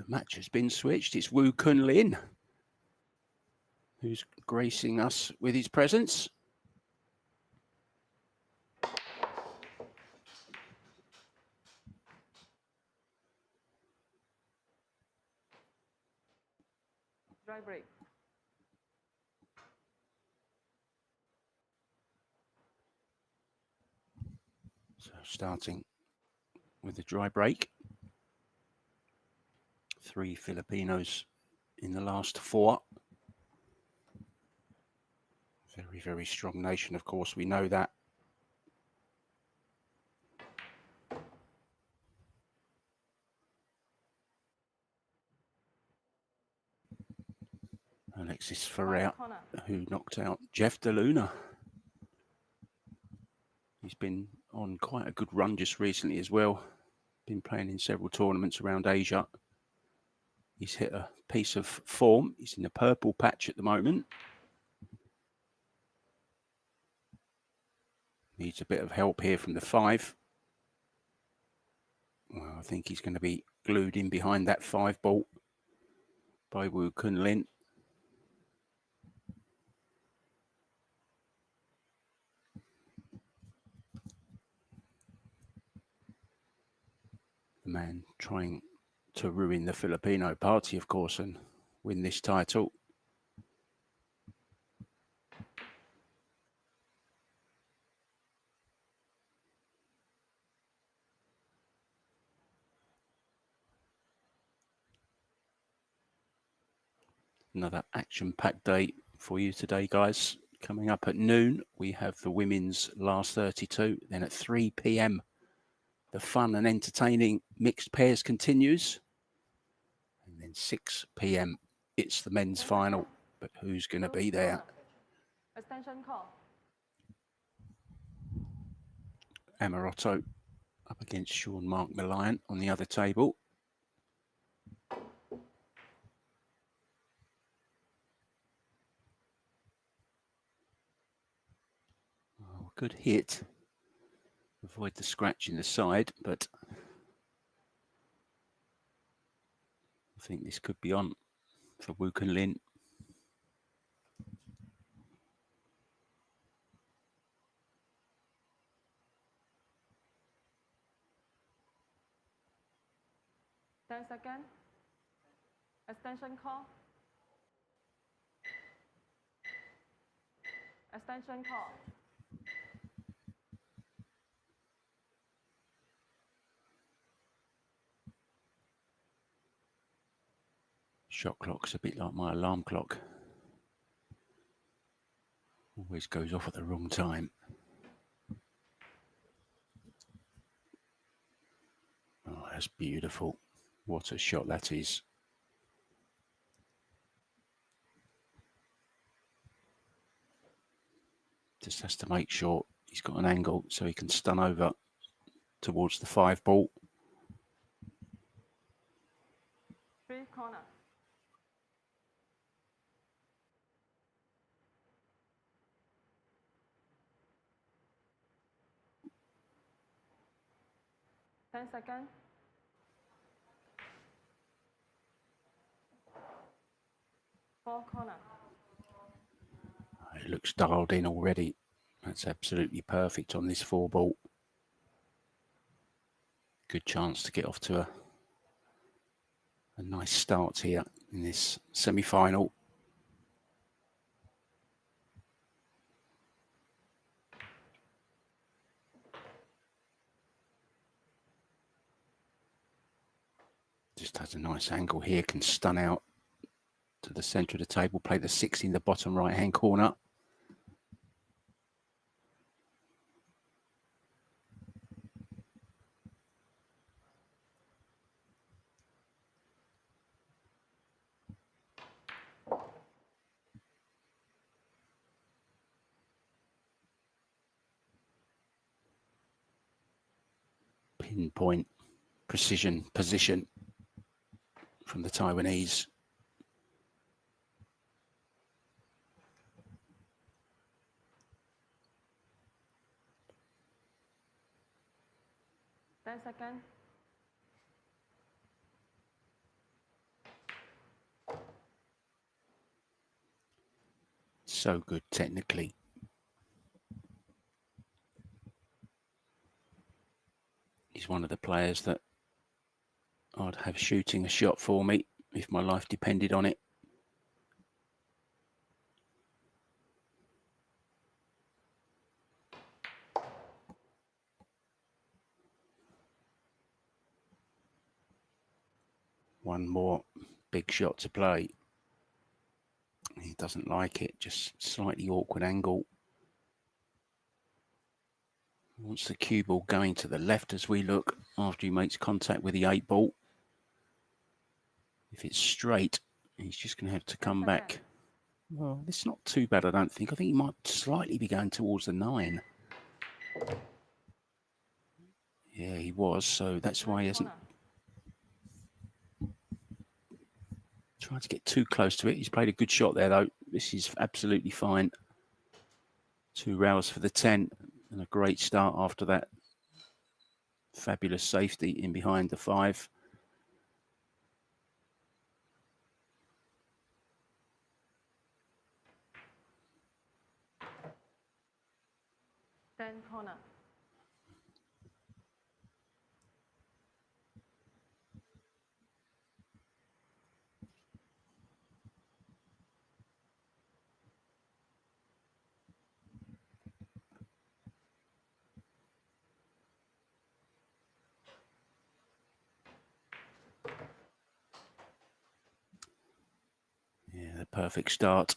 The match has been switched. It's Woo Kun Lin who's gracing us with his presence. Dry break. So starting with the dry break. 3 Filipinos in the last 4. Very, very strong nation, of course, we know that. Alexis FERRER, who knocked out Jeff De Luna. He's been on quite a good run just recently as well. Been playing in several tournaments around Asia. He's hit a piece of form. He's in the purple patch at the moment. Needs a bit of help here from the 5. Well, I think he's going to be glued in behind that 5 ball by Woo Kun Lin. The man trying to ruin the Filipino party, of course, and win this title. Another action-packed day for you today, guys. Coming up at noon, we have the women's last 32. Then at 3 p.m, the fun and entertaining mixed pairs continues. And then 6 p.m, it's the men's final. But who's going to be there? Extension call. Amorotto up against Sean Mark Millian on the other table. Oh, good hit. Avoid the scratch in the side, but I think this could be on for Woo Kun Lin. Second. Extension call. Extension call. Shot clock's a bit like my alarm clock. Always goes off at the wrong time. Oh, that's beautiful. What a shot that is. Just has to make sure he's got an angle so he can stun over towards the 5 ball. 3 corner. Second. Four corner. It looks dialed in already. That's absolutely perfect on this 4 ball. Good chance to get off to a nice start here in this semi-final. Just has a nice angle here, can stun out to the centre of the table, play the 6 in the bottom right-hand corner. Pinpoint precision position from the Taiwanese. Second. so good technically. He's one of the players that I'd have shooting a shot for me if my life depended on it. One more big shot to play. He doesn't like it, just slightly awkward angle. Wants the cue ball going to the left as we look after he makes contact with the 8 ball. If it's straight, he's just going to have to come back. Well, it's not too bad, I don't think. I think he might slightly be going towards the 9. Yeah, he was, so that's why he hasn't tried to get too close to it. He's played a good shot there, though. This is absolutely fine. 2 rails for the 10, and a great start after that. Fabulous safety in behind the 5. Then corner. Yeah, the perfect start.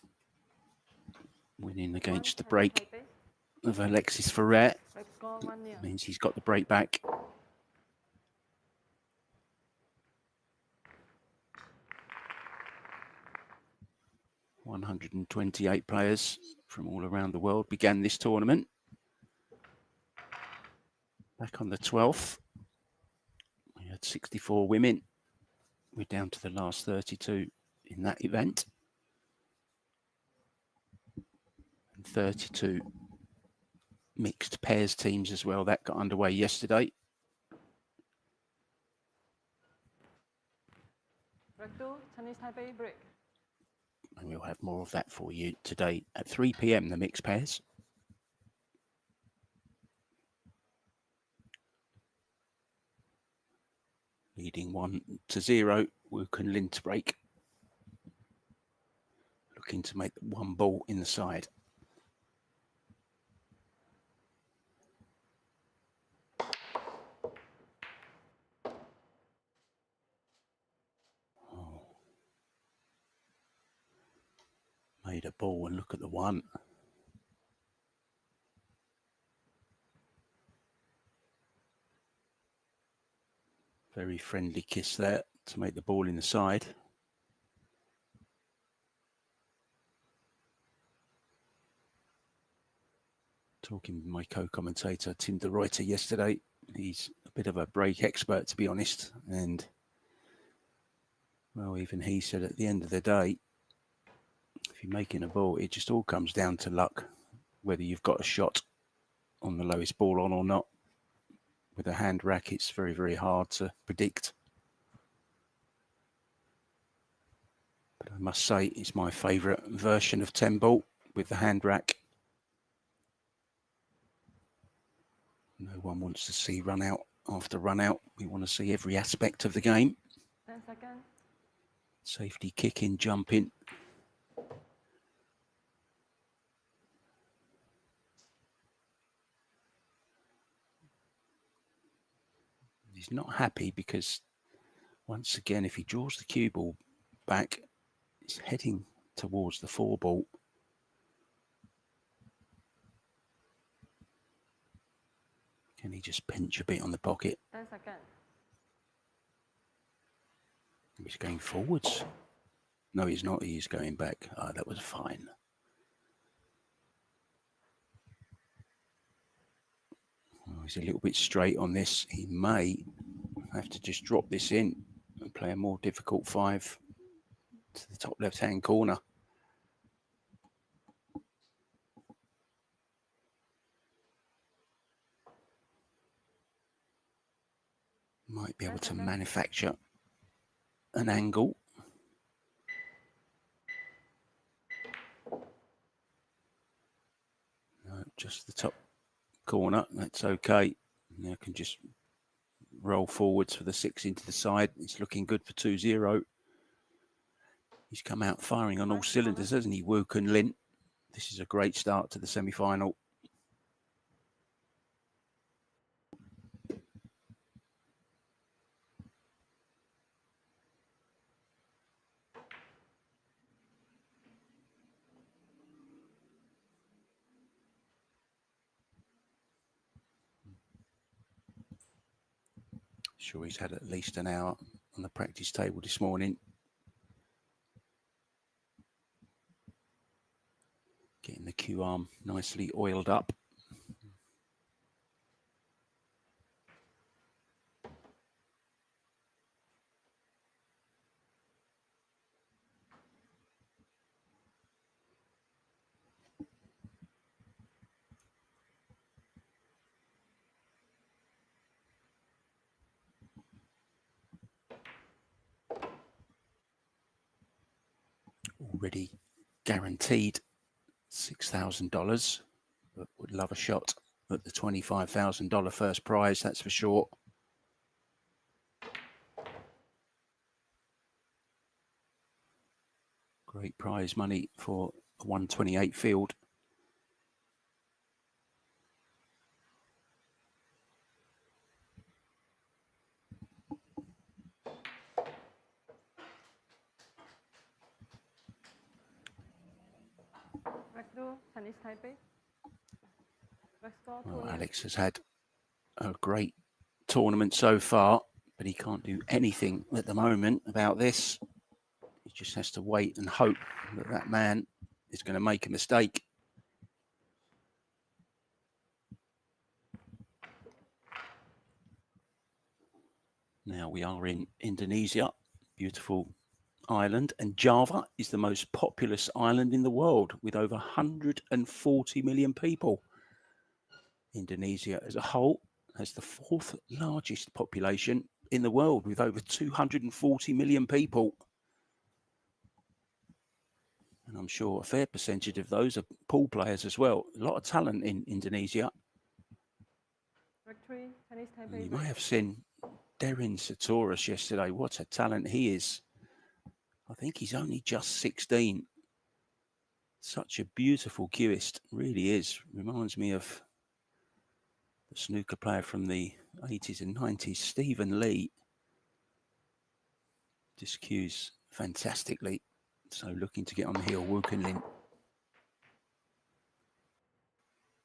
Winning against the break of Alexis FERRER. Means he's got the break back. "128 players from all around the world began this tournament. Back on the 12th, we had 64 women. We're down to the last 32 in that event. And 32 mixed pairs teams as well. That got underway yesterday. Chinese Taipei break. And we'll have more of that for you today at 3 p.m, the mixed pairs. Leading 1-0, Wukan Lindbreak. Looking to make 1 ball in the side. Made a ball and look at the 1. Very friendly kiss there to make the ball in the side. Talking with my co-commentator Tim de Ruyter yesterday. He's a bit of a break expert, to be honest. And, well, even he said at the end of the day, if you're making a ball, it just all comes down to luck, whether you've got a shot on the lowest ball on or not. With a hand rack, it's very, very hard to predict. But I must say, it's my favourite version of 10 ball with the hand rack. No one wants to see run out after run out. We want to see every aspect of the game. 10 seconds. Safety kicking, jumping. He's not happy because, once again, if he draws the cue ball back, it's heading towards the 4 ball. Can he just pinch a bit on the pocket? 10 seconds. He's going forwards. No, he's not. He's going back. That was fine. Oh, he's a little bit straight on this. He may have to just drop this in and play a more difficult 5 to the top left-hand corner. Might be able to manufacture an angle. just the top corner. That's okay. Now can just roll forwards for the 6 into the side. It's looking good for 2-0. He's come out firing on all cylinders, hasn't he, Wu Kun Lin? This is a great start to the semi-final. Sure, he's had at least an hour on the practice table this morning. Getting the Q arm nicely oiled up. Already guaranteed $6,000, but would love a shot at the $25,000 first prize, that's for sure. Great prize money for a 128 field. Chinese Taipei. Well, Alex has had a great tournament so far, but he can't do anything at the moment about this. He just has to wait and hope that that man is going to make a mistake. Now we are in Indonesia, beautiful island, and Java is the most populous island in the world with over 140 million people. Indonesia as a whole has the 4th largest population in the world with over 240 million people. And I'm sure a fair percentage of those are pool players as well. A lot of talent in Indonesia. And you may have seen Derin Satoris yesterday. What a talent he is. I think he's only just 16. Such a beautiful cueist, really is. Reminds me of the snooker player from the 80s and 90s, Stephen Lee. Just cues fantastically. So looking to get on the heel, Wu Kun Lin.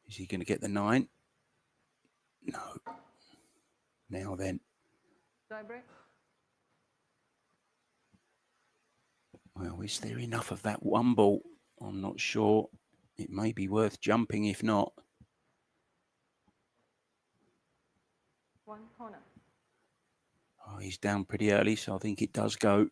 Is he going to get the 9? No. Now then. Well, is there enough of that one ball? I'm not sure. It may be worth jumping if not. One corner. Oh, he's down pretty early, so I think it does go.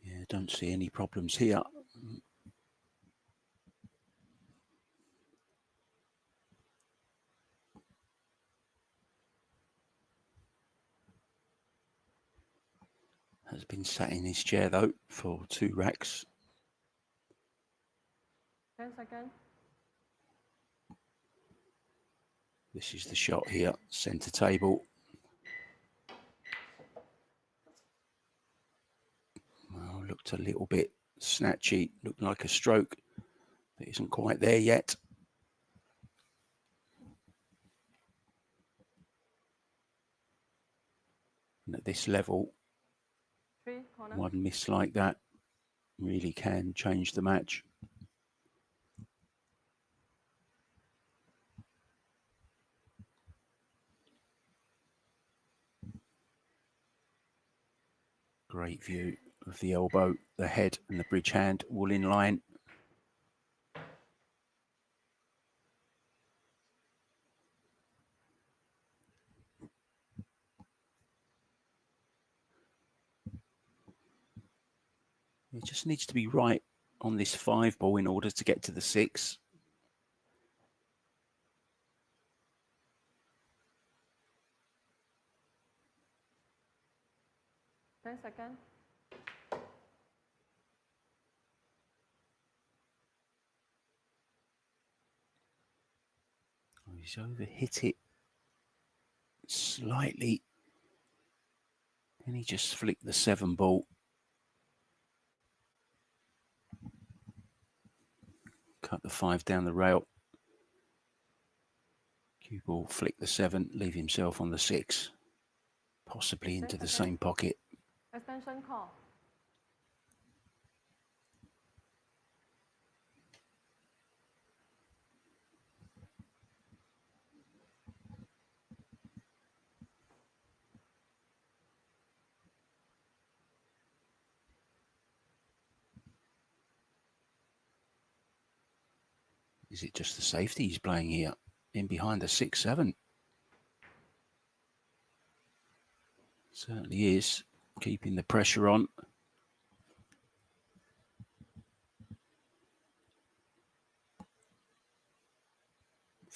Yeah, don't see any problems here. Has been sat in his chair though for 2 racks. 10 seconds. This is the shot here, centre table. Well, looked a little bit snatchy, looked like a stroke, but isn't quite there yet. And at this level, one miss like that really can change the match. Great view of the elbow, the head and the bridge hand all in line. It just needs to be right on this 5 ball in order to get to the 6. 10 seconds. Oh, he's overhit it slightly. And he just flicked the 7 ball. Cut the 5 down the rail. Cue ball, flick the 7, leave himself on the 6. Possibly into the same pocket. Extension call. Is it just the safety he's playing here? In behind the 6-7. Certainly is. Keeping the pressure on.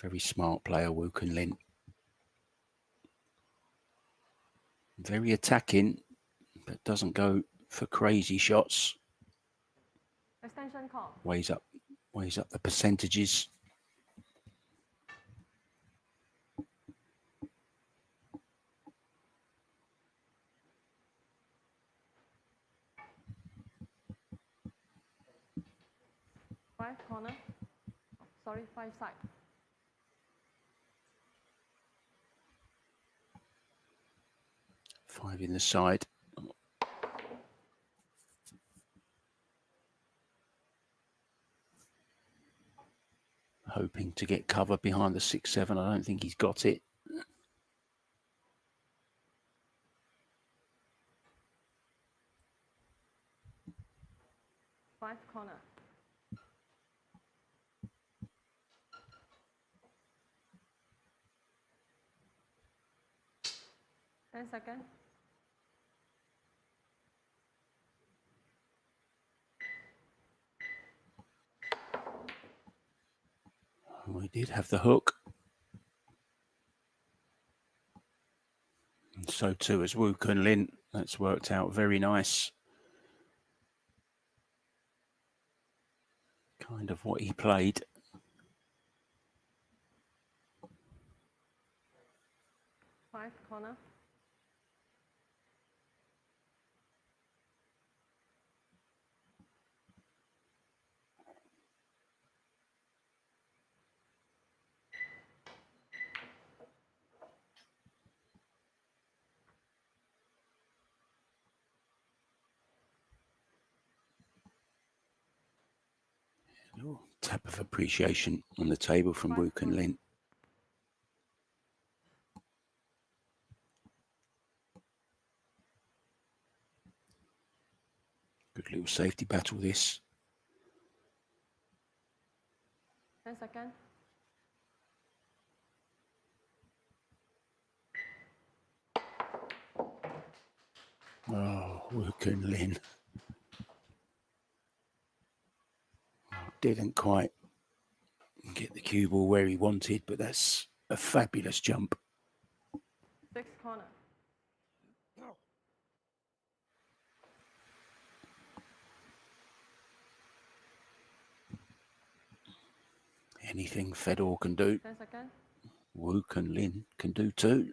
Very smart player, Woo Kun Lin. Very attacking, but doesn't go for crazy shots. Extension call. Weighs up the percentages. Five corner. Oh, sorry, 5 side. Five in the side. Hoping to get cover behind the 6-7. I don't think he's got it. Five corner. Ten seconds. We did have the hook. And so too has Woo Kun Lin. That's worked out very nice. Kind of what he played. Five corner. Oh, tap of appreciation on the table from Woo Kun Lin. Good little safety battle this. 10 seconds. Oh, Woo Kun Lin. Didn't quite get the cue ball where he wanted, but that's a fabulous jump. 6 corner. Anything Fedor can do, 10 seconds. Woo Kun Lin can do too.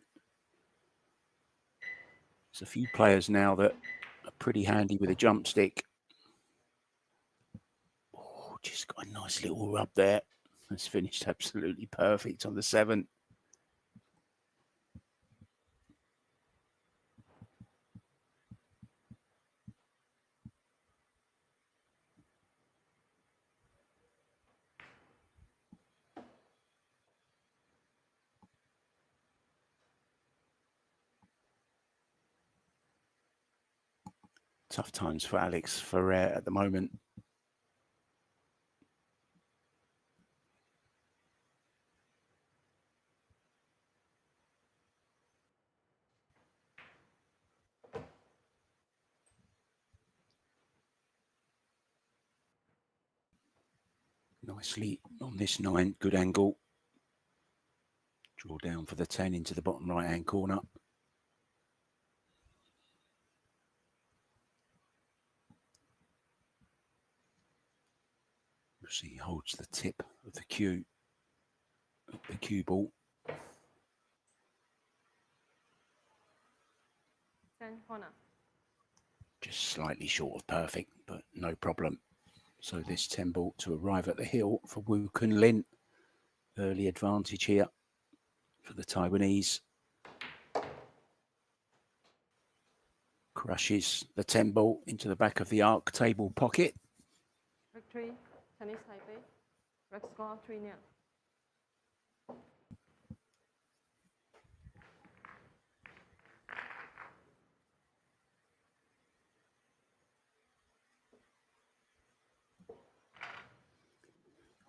There's a few players now that are pretty handy with a jump stick. Oh, just got a nice little rub there. That's finished absolutely perfect on the 7. Tough times for Alex FERRER at the moment. Nicely on this 9, good angle. Draw down for the 10 into the bottom right-hand corner. See, he holds the tip of the cue ball. 10 corner. Just slightly short of perfect, but no problem. So this 10 ball to arrive at the hill for Woo Kun Lin. Early advantage here for the Taiwanese. Crushes the 10 ball into the back of the arc table pocket. Victory, Chinese Taipei. Red score 3-0.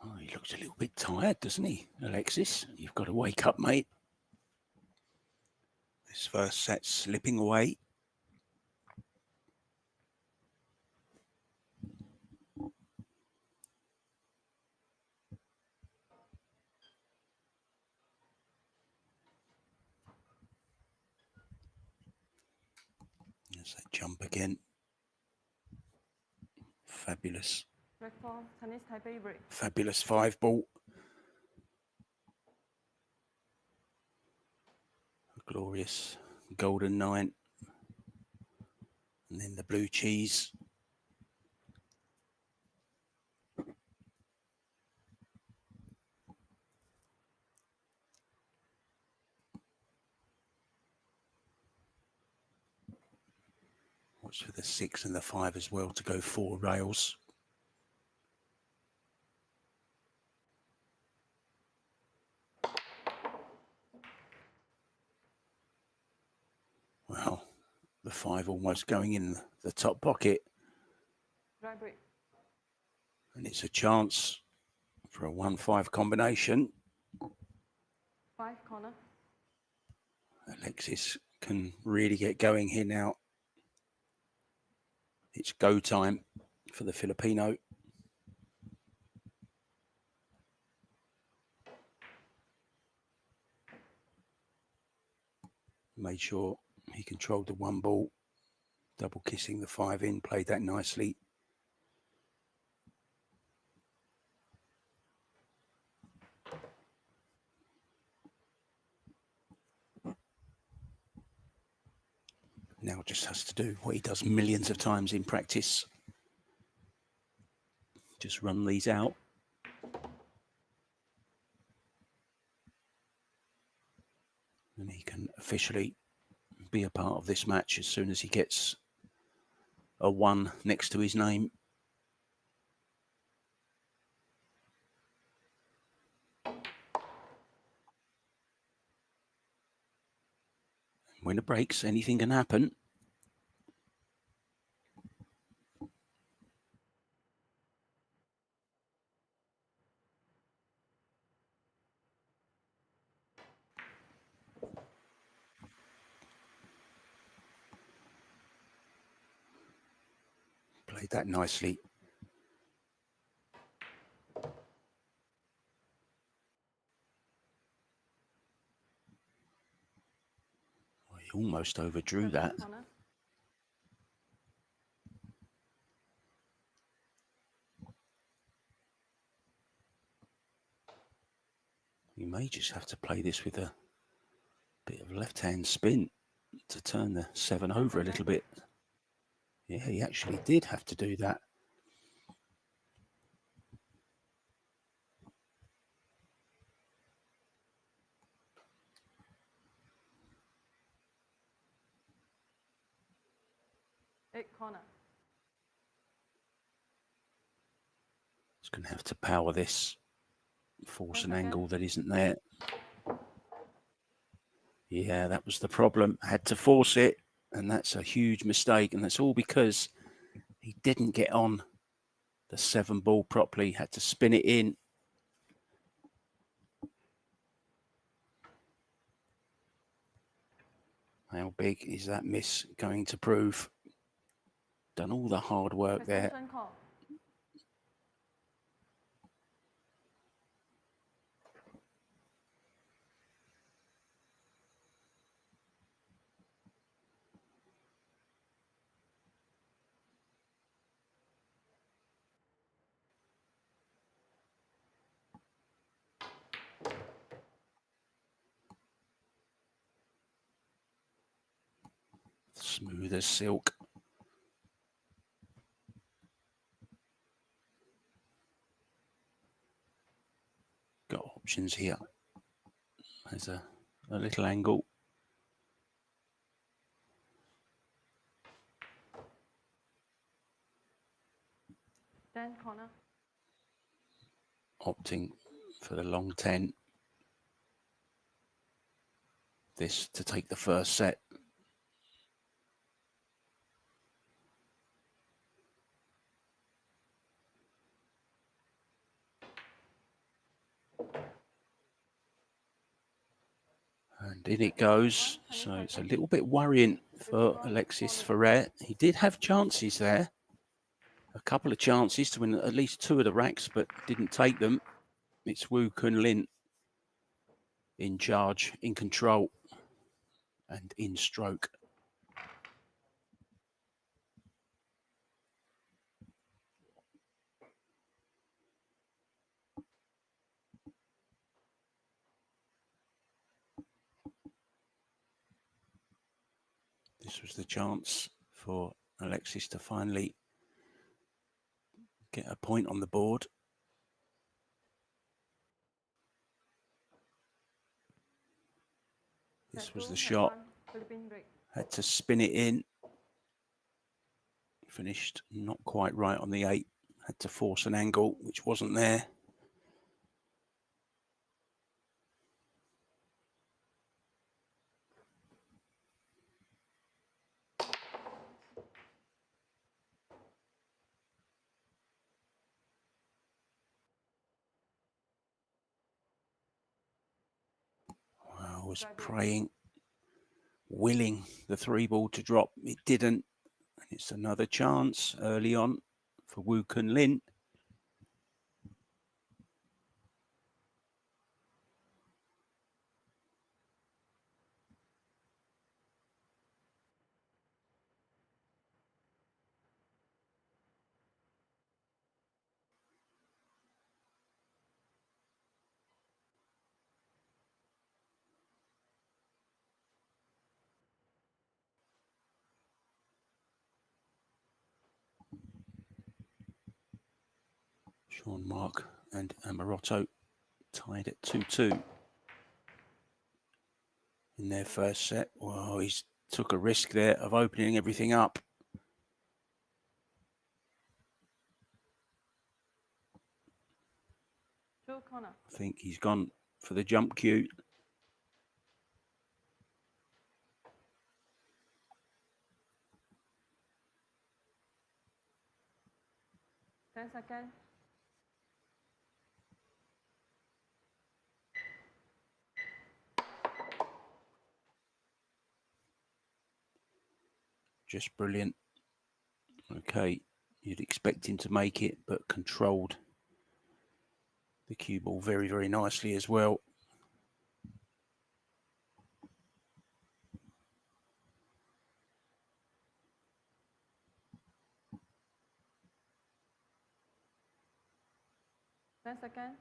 Oh, he looks a little bit tired, doesn't he, Alexis? You've got to wake up, mate. This first set's slipping away. There's that jump again. Fabulous. Red 4, Chinese Taipei break. Fabulous 5 ball. A glorious golden 9. And then the blue cheese. Watch for the 6 and the 5 as well to go 4 rails. Well, the 5 almost going in the top pocket. Dry break. And it's a chance for a 1-5 combination. 5 corner. Alexis can really get going here now. It's go time for the Filipino. Made sure he controlled the 1 ball, double kissing the 5 in, played that nicely. Now just has to do what he does millions of times in practice. Just run these out. And he can officially be a part of this match as soon as he gets a 1 next to his name. When it breaks, anything can happen. Played that nicely. He almost overdrew that. Corner. You may just have to play this with a bit of left-hand spin to turn the 7 over a little bit. Yeah, he actually did have to do that. Corner. He's going to have to power this, force an angle that isn't there. Yeah, that was the problem. Had to force it, and that's a huge mistake. And that's all because he didn't get on the 7 ball properly. Had to spin it in. How big is that miss going to prove? Done all the hard work there. Smooth as silk. Got options here. There's a little angle. Then corner. Opting for the long 10. This to take the first set. And in it goes. So it's a little bit worrying for Alexis Ferrer. He did have chances there. A couple of chances to win at least 2 of the racks, but didn't take them. It's Woo Kun Lin in charge, in control, and in stroke. This was the chance for Alexis to finally get a point on the board. This was the shot. Had to spin it in. Finished not quite right on the 8. Had to force an angle, which wasn't there. I was praying, willing the 3 ball to drop. It didn't. And it's another chance early on for Woo Kun Lin. Sean Mark and Amorotto tied at 2-2 in their first set. Well, he's took a risk there of opening everything up. Corner. I think he's gone for the jump cue. Second. Just brilliant. Okay, you'd expect him to make it, but controlled the cue ball very, very nicely as well. Second.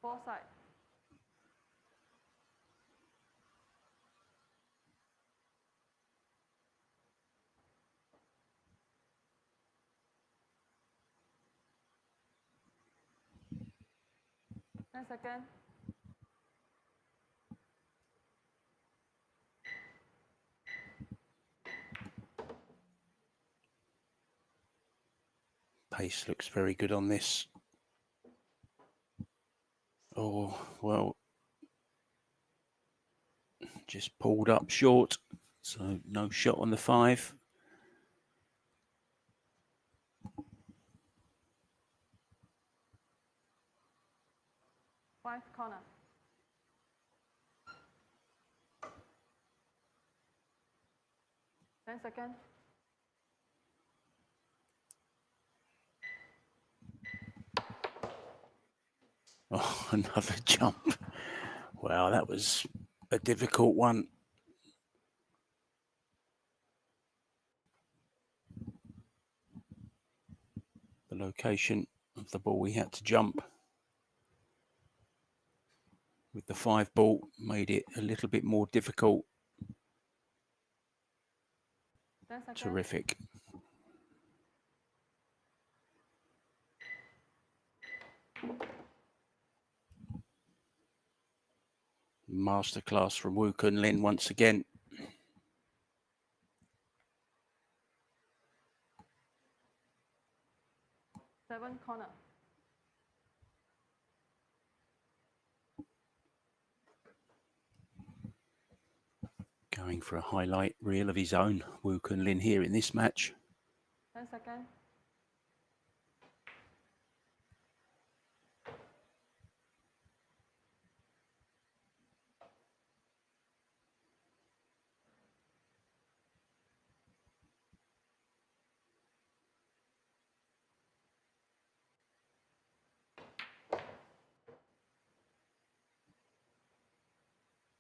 Four side. Second. Pace looks very good on this. Oh, well, just pulled up short. So no shot on the 5. Five corner. Second. Oh, another jump. Wow, that was a difficult one. location of the ball he had to jump with the 5 ball made it a little bit more difficult. 10 seconds. Terrific. Masterclass from Woo Kun Lin once again. Seven corner. Going for a highlight reel of his own, Woo Kun Lin here in this match. 10 seconds.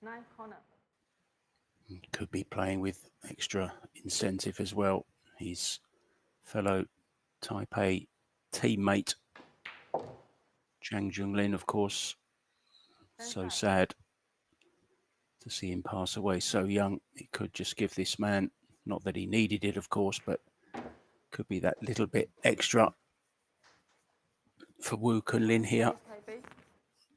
Nine corner. Could be playing with extra incentive as well. His fellow Taipei teammate, Chang Junglin, of course. So sad to see him pass away so young. It could just give this man, not that he needed it, of course, but could be that little bit extra for Woo Kun Lin here. Taipei.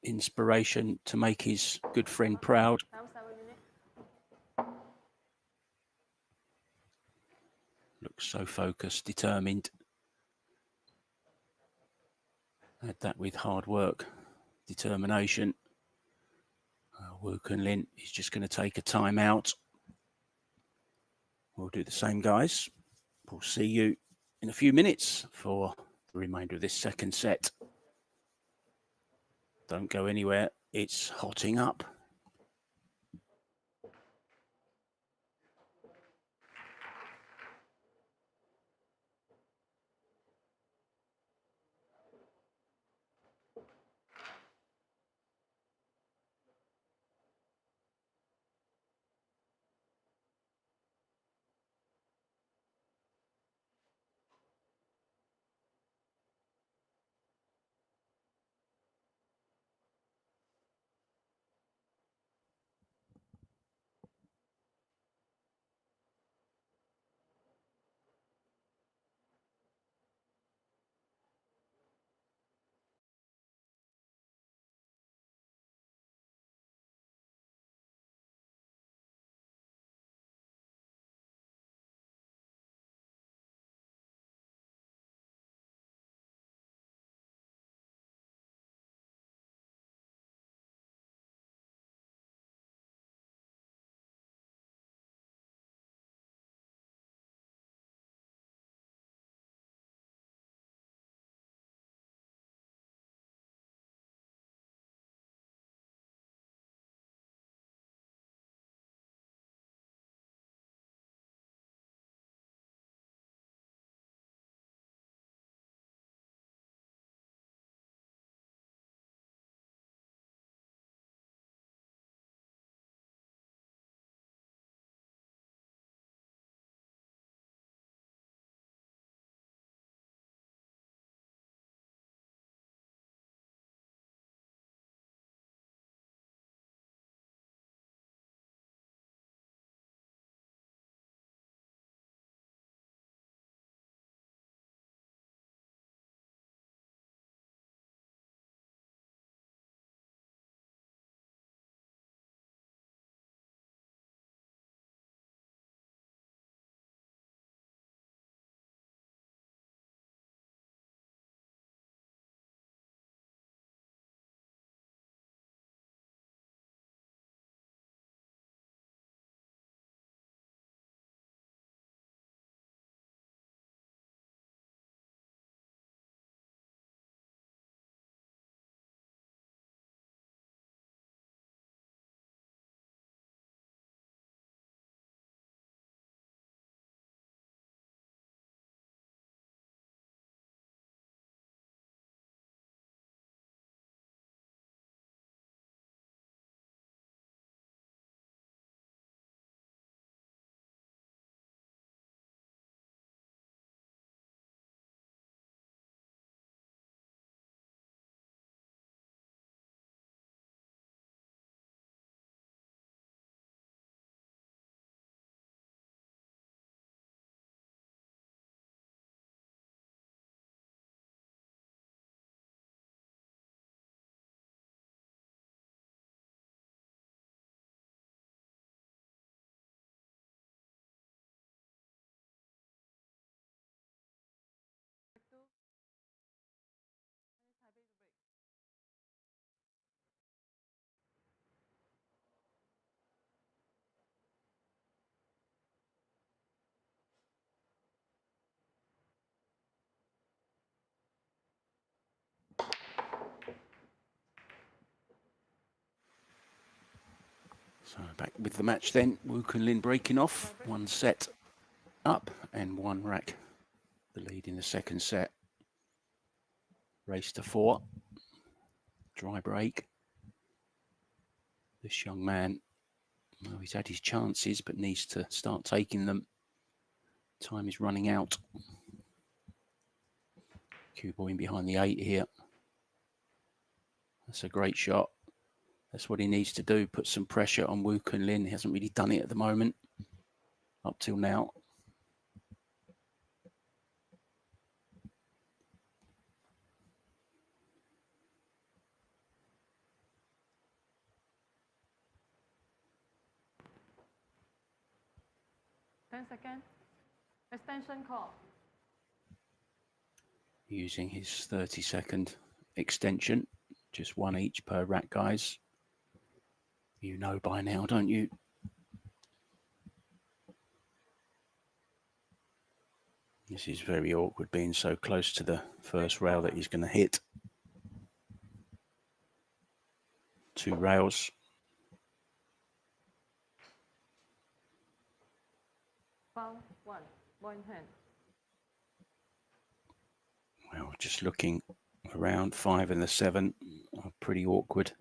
Inspiration to make his good friend proud. Time 7 minutes. Looks so focused, determined. Had that with hard work, determination. Woo Kun Lin is just going to take a time out. We'll do the same, guys. We'll see you in a few minutes for the remainder of this second set. Don't go anywhere. It's hotting up. So back with the match then. Wook and Lin breaking off. 1 set up and 1 rack. The lead in the second set. Race to 4. Dry break. This young man, well, he's had his chances, but needs to start taking them. Time is running out. Cue ball in behind the 8 here. That's a great shot. That's what he needs to do, put some pressure on Wook and Lin. He hasn't really done it at the moment, up till now. Second. Extension call. Using his 30-second extension. Just 1 each per rack, guys. You know by now, don't you? This is very awkward, being so close to the first rail that he's going to hit. 2 rails. 1 hand. Well, just looking around, 5 and the 7 are pretty awkward.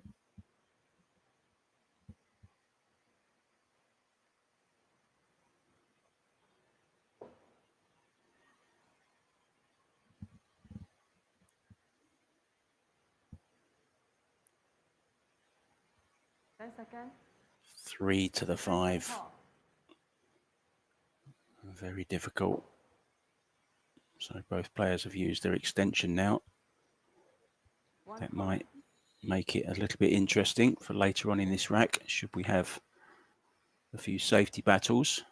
Second. 3 to the 5. Very difficult. So both players have used their extension now. That might make it a little bit interesting for later on in this rack, should we have a few safety battles.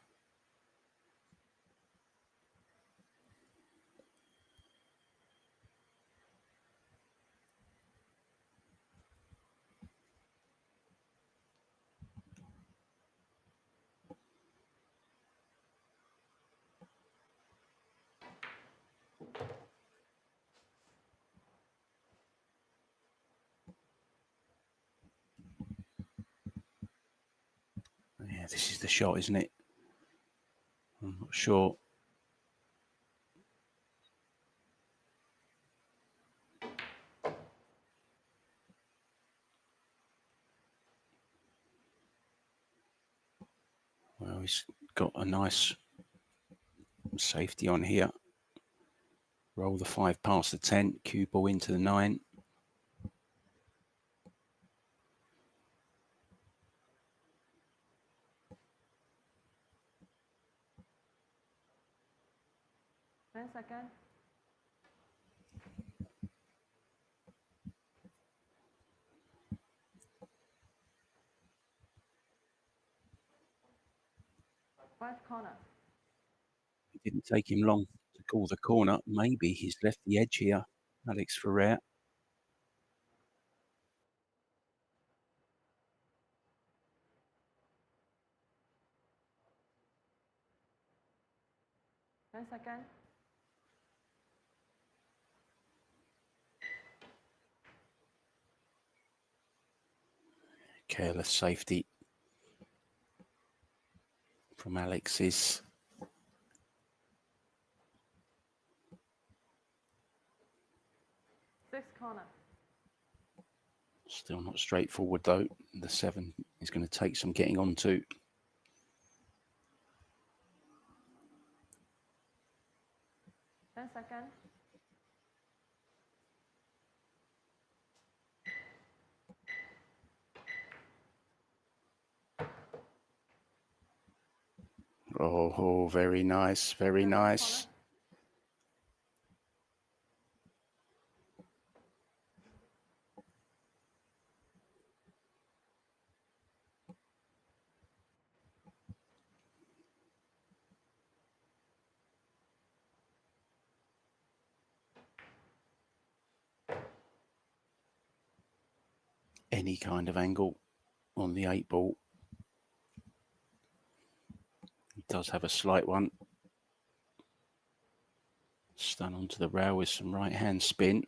Yeah, this is the shot, isn't it? I'm not sure. Well, he's got a nice safety on here. Roll the 5 past the 10, cue ball into the 9. Second. Corner. It didn't take him long to call the corner. Maybe he's left the edge here, Alex FERRER. Second. Careless safety from Alex's. Corner. Still not straightforward though. The 7 is going to take some getting onto. Second. Oh, very nice, very nice. Any kind of angle on the 8 ball. He does have a slight one. Stun onto the rail with some right hand spin.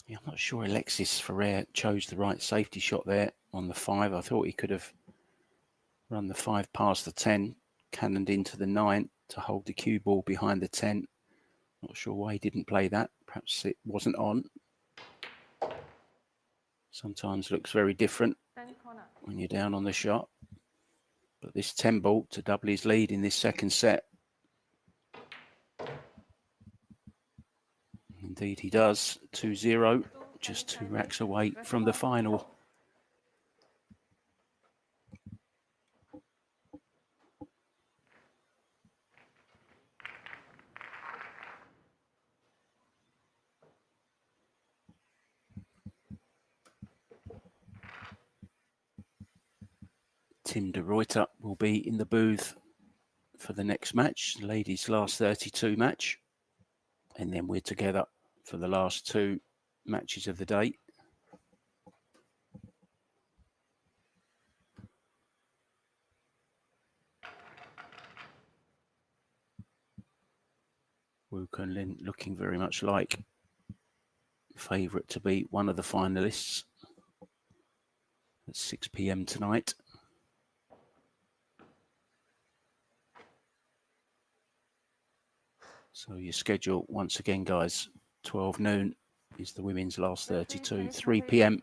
Yeah, I'm not sure Alexis FERRER chose the right safety shot there on the 5. I thought he could have run the 5 past the 10, cannoned into the 9 to hold the cue ball behind the 10. Not sure why he didn't play that. Perhaps it wasn't on. Sometimes looks very different when you're down on the shot. But this 10 ball to double his lead in this second set. Indeed he does. 2-0, just 2 racks away from the final. Tim de Ruyter will be in the booth for the next match, the ladies' last 32 match. And then we're together for the last 2 matches of the day. Wu Kunlin looking very much like favourite to be one of the finalists at 6 p.m. tonight. So your schedule, once again, guys, 12 noon is the women's last 32. 3 p.m.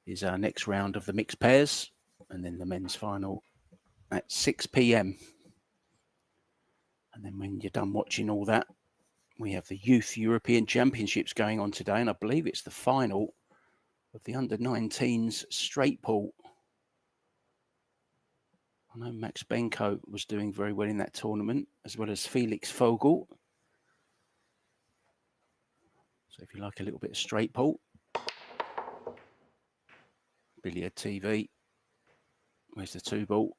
is our next round of the mixed pairs, and then the men's final at 6 p.m. And then when you're done watching all that, we have the Youth European Championships going on today, and I believe it's the final of the under-19s straight pool. I know Max Benko was doing very well in that tournament, as well as Felix Vogel. So if you like a little bit of straight pool, Billiard TV, where's the 2 ball?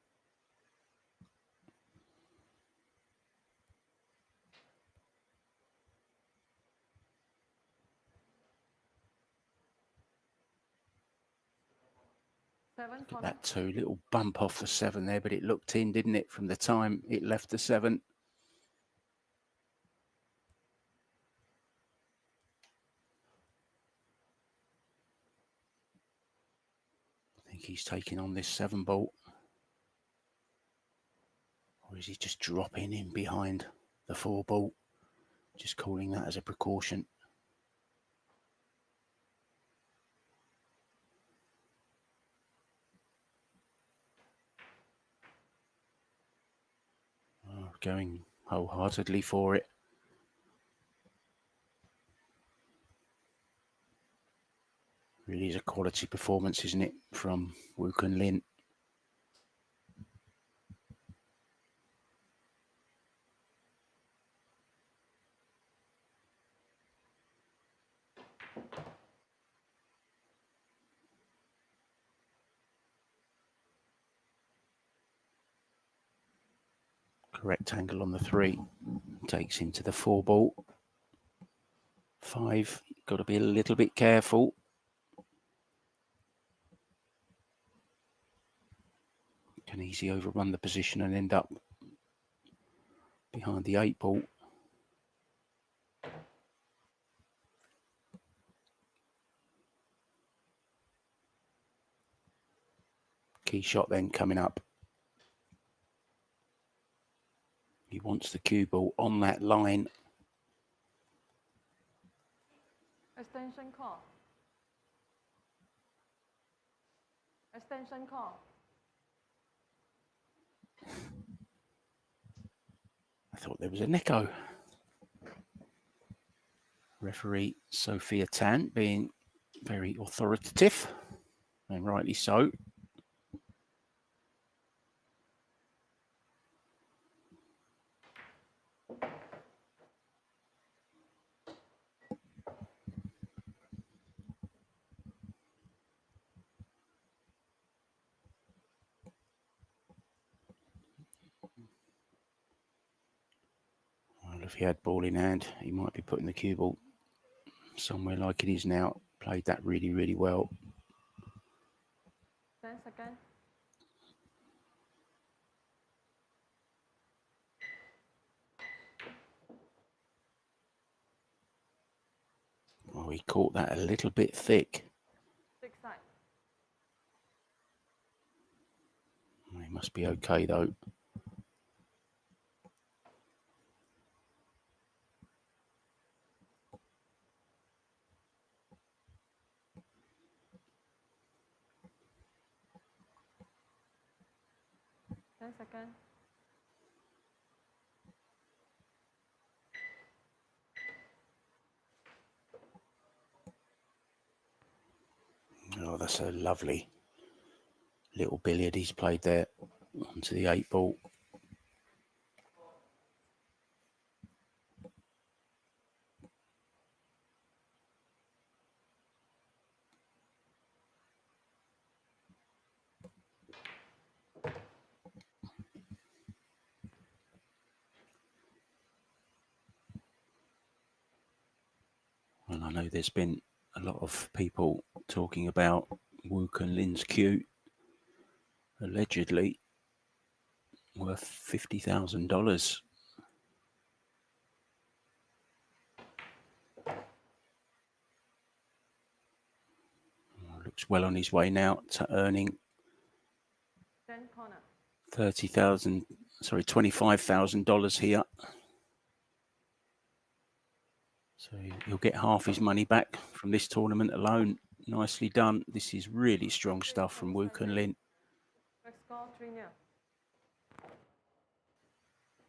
That 2, little bump off the 7 there, but it looked in, didn't it, from the time it left the 7. I think he's taking on this 7 ball. Or is he just dropping in behind the 4 ball? Just calling that as a precaution. Oh, going wholeheartedly for it. Really is a quality performance, isn't it, from Wu Kunlin? Correct angle on the 3 takes him to the 4 ball. 5, got to be a little bit careful. Can easily overrun the position and end up behind the 8 ball. Key shot then coming up. He wants the cue ball on that line. Extension call. Extension call. I thought there was an echo. Referee Sophia Tan being very authoritative, and rightly so. Well, if he had ball in hand, he might be putting the cue ball somewhere like it is now. Played that really, really well. 10 seconds. Oh, he caught that a little bit thick. 6 side. He must be okay though. Second. Oh, that's a lovely little billiard he's played there onto the 8 ball. And I know there's been a lot of people talking about Wu Kun Lin's cue, allegedly worth $50,000. Looks well on his way now to earning 10 corner. $25,000 here. So he'll get half his money back from this tournament alone. Nicely done. This is really strong stuff from Wu Kun Lin. Red score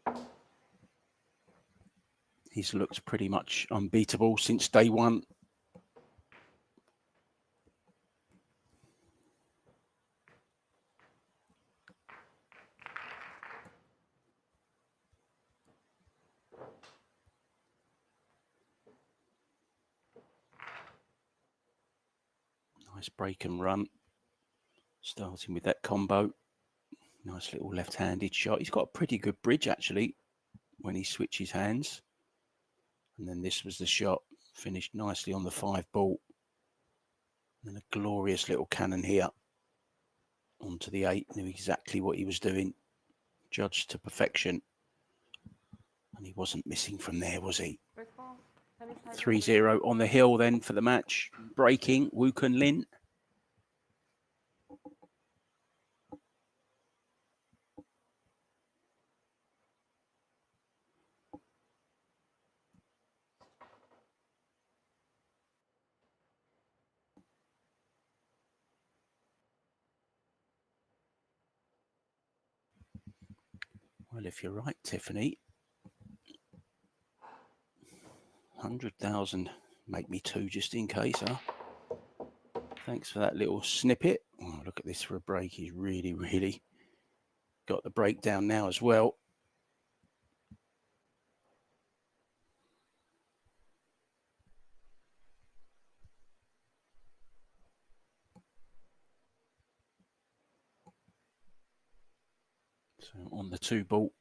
3-0. He's looked pretty much unbeatable since day one. Nice break and run. Starting with that combo. Nice little left-handed shot. He's got a pretty good bridge, actually, when he switches hands. And then this was the shot. Finished nicely on the 5 ball. And a glorious little cannon here. Onto the 8. Knew exactly what he was doing. Judged to perfection. And he wasn't missing from there, was he? 3-0 on the hill then for the match. Breaking Wu Kun Lin. Well, if you're right, Tiffany, 100,000, make me 2 just in case, huh? Thanks for that little snippet. Oh, look at this for a break. He's really, really got the breakdown now as well. So on the 2 ball.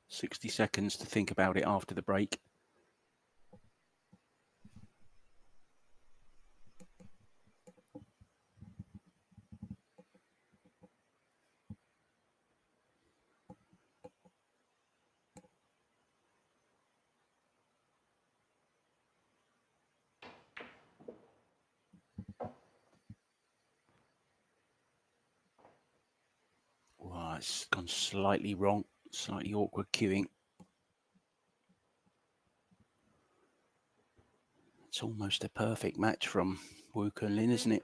60 seconds to think about it after the break. Wow, it's gone slightly wrong. Slightly awkward cueing. It's almost a perfect match from Wu Kun Lin, isn't it?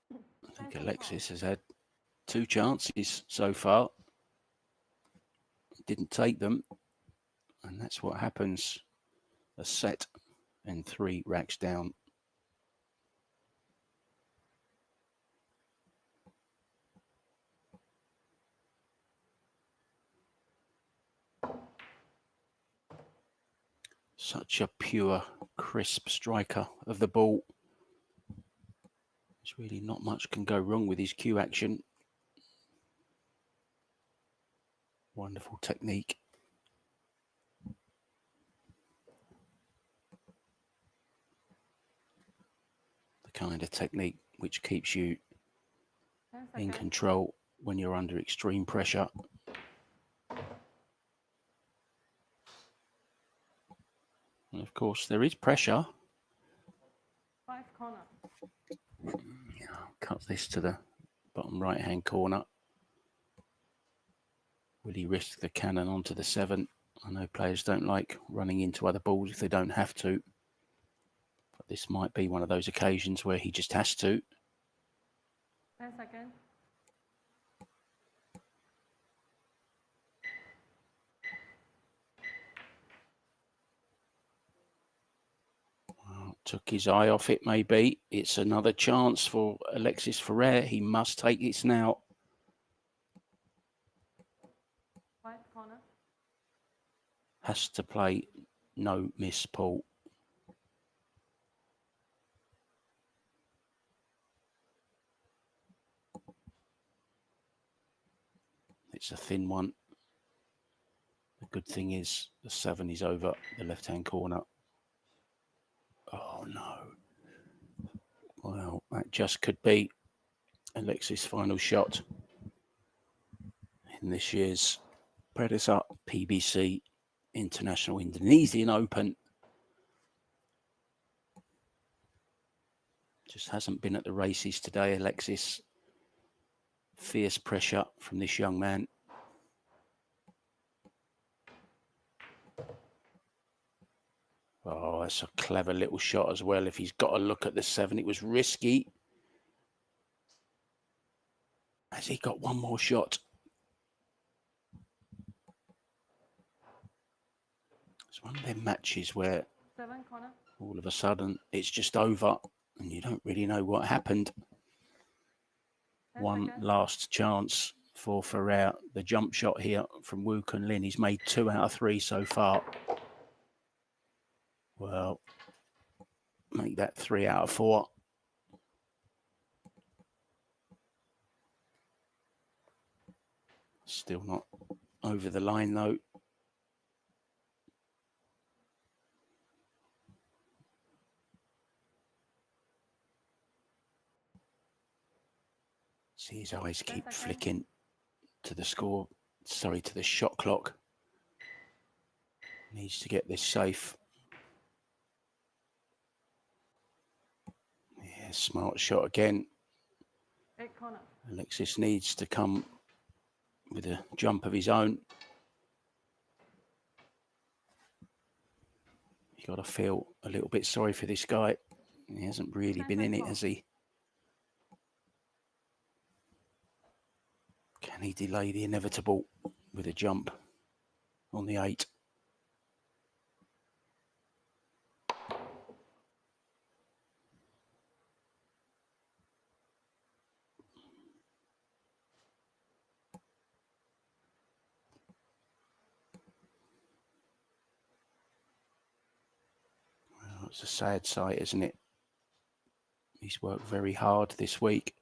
I think Alexis has had 2 chances so far. Didn't take them. And that's what happens. A set and 3 racks down. Such a pure, crisp striker of the ball. There's really not much can go wrong with his cue action. Wonderful technique. The kind of technique which keeps you in control when you're under extreme pressure. And of course, there is pressure. 5 corner. Yeah, I'll cut this to the bottom right-hand corner. Will he risk the cannon onto the 7? I know players don't like running into other balls if they don't have to. But this might be one of those occasions where he just has to. 10 seconds. Well, took his eye off it, maybe. It's another chance for Alexis Ferrer. He must take this now. 5 corner. Has to play no miss, Paul. It's a thin one. The good thing is the 7 is over the left-hand corner. Oh, no. Well, that just could be Alexis' final shot in this year's predecessor, PBC International Indonesian Open. Just hasn't been at the races today, Alexis. Fierce pressure from this young man. Oh, that's a clever little shot as well. If he's got to look at the 7, it was risky. Has he got one more shot? It's one of them matches where 7 corner. all of a sudden it's just over and you don't really know what happened. 10 One seconds. last chance for Ferrer. The jump shot here from Woo Kun Lin. He's made 2 out of 3 so far. Well, make that 3 out of 4. Still not over the line though. See his eyes keep flicking to the score. Sorry, to the shot clock. Needs to get this safe. Yeah, smart shot again. 8 corner. Alexis needs to come with a jump of his own. You got to feel a little bit sorry for this guy. He hasn't really been in it, has he? Can he delay the inevitable with a jump on the 8? Well, it's a sad sight, isn't it? He's worked very hard this week.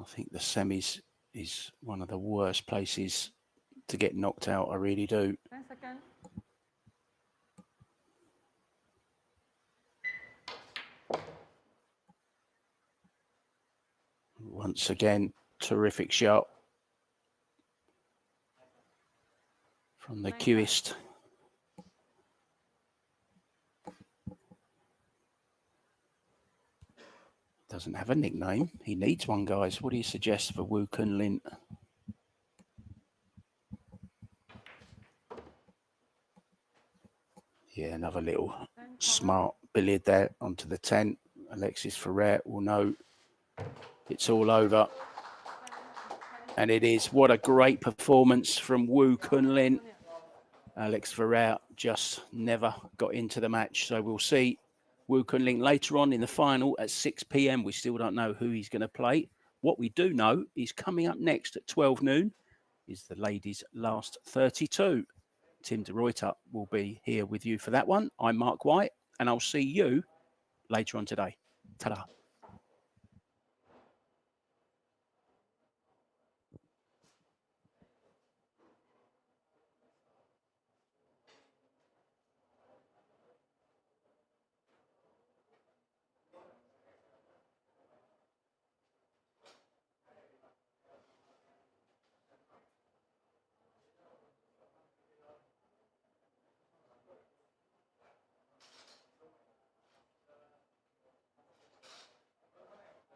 I think the semis is one of the worst places to get knocked out. I really do. 10 seconds. Once again, terrific shot from the cueist. Doesn't have a nickname. He needs one, guys. What do you suggest for Woo Kun Lin? Yeah, another little smart billiard there onto the 10. Alexis Ferrer will know it's all over. And it is. What a great performance from Woo Kun Lin. Alex Ferrer just never got into the match. So we'll see Woo Kun Lin later on in the final at 6 p.m. We still don't know who he's going to play. What we do know is coming up next at 12 noon is the ladies' last 32. Tim de Ruyter will be here with you for that one. I'm Mark White, and I'll see you later on today. Ta-da.